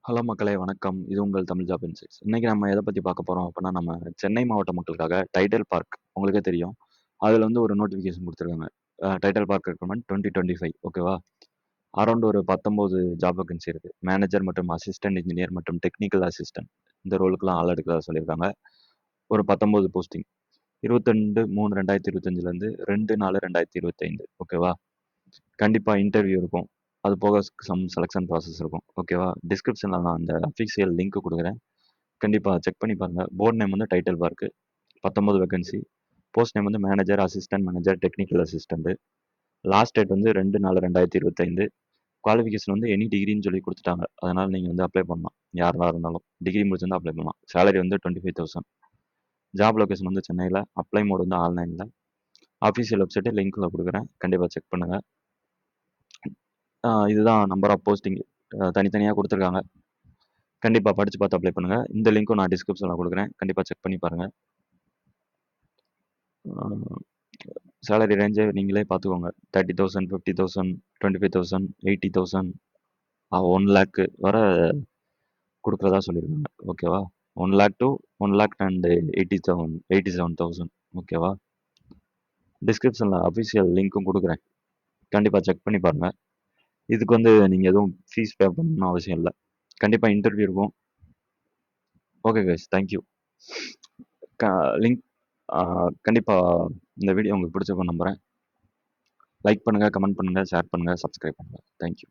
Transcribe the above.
Hello மக்களே வணக்கம். இது உங்கள் தமிழ் ஜாப் இன்சைட்ஸ். இன்னைக்கு நம்ம எத பத்தி பார்க்க போறோம் அப்படின்னா, நம்ம சென்னை மாவட்ட மக்களுக்காக டைடல் பார்க் உங்களுக்கே தெரியும். அதுல வந்து ஒரு நோட்டிஃபிகேஷன் குடுத்துருக்காங்க. டைடல் பார்க் ரெக்ரூட்மென்ட் 2025 ஓகேவா? அரவுண்ட் ஒரு 19 ஜாப் வேக்கன்சி இருக்கு. மேனேஜர் மற்றும் அசிஸ்டன்ட் இன்ஜினியர் மற்றும் டெக்னிக்கல் அசிஸ்டன்ட் இந்த ரோலுக்குலாம் ஆள் எடுக்கிறதா சொல்லியிருக்காங்க. ஒரு 19 போஸ்டிங். 22/3/2025லேருந்து 2/4/2025 ஓகேவா? கண்டிப்பா இன்டர்வியூ இருக்கும். அது போக செலக்ஷன் ப்ராசஸ் இருக்கும். ஓகேவா? டிஸ்கிரிப்ஷன்ல நான் அந்த அஃபிஷியல் லிங்க் குடுக்குறேன். கண்டிப்பா செக் பண்ணி பாருங்க. போர்ட் நேம் வந்து Tidel Park. 19 vacancy. Post name வந்து manager, assistant manager, technical assistant. Last date வந்து 2/4/2025. குவாலிஃபிகேஷன் வந்து எனி டிகிரின்னு சொல்லி குடுத்துட்டாங்க. அதனால நீங்க வந்து அப்ளை பண்ணலாம். யாரா இருந்தாலும். டிகிரி முடிச்சிருந்தா அப்ளை பண்ணலாம். சேலரி வந்து 25,000. ஜாப் லொகேஷன் வந்து சென்னையில. அப்ளை மோட் வந்து ஆன்லைன்ல. அஃபிஷியல் வெப்சைட் லிங்க்ல குடுக்குறேன். கண்டிப்பா செக் பண்ணுங்க. இதுதான் நம்பர் ஆஃப் போஸ்டிங். தனித்தனியா குடுத்துருக்காங்க. கண்டிப்பா படிச்சு பார்த்து அப்ளை பண்ணுங்க. இந்த லிங்க்கும் நான் டிஸ்கிரிப்ஷன்ல குடுக்குறேன். கண்டிப்பா செக் பண்ணி பாருங்க. சேலரி ரேஞ்ச நீங்களே பார்த்துக்கோங்க. 30,000, 50,000, 25,000, 80,000 1 லேக் வர குடுக்குறதா சொல்லியிருக்காங்க. ஓகேவா? 1 லேக் டூ 1 லேக் அண்ட் 87,000 ஓகேவா? டிஸ்கிரிப்ஷன்ல அஃபிஷியல் லிங்க்கும் குடுக்குறேன். கண்டிப்பா செக் பண்ணி பாருங்க. இதுக்கு வந்து நீங்க எதுவும் ஃபீஸ் பே பண்ணணும்னு அவசியம் இல்ல. கண்டிப்பா இன்டர்வியூ இருக்கும். Okay guys. Thank you. க லிங்க் கண்டிப்பா இந்த வீடியோ உங்களுக்கு பிடிச்சிருக்கும்னு நம்புறேன். லைக் பண்ணுங்க, கமெண்ட் பண்ணுங்க, ஷேர் பண்ணுங்க, சப்ஸ்கிரைப் பண்ணுங்க. Thank you.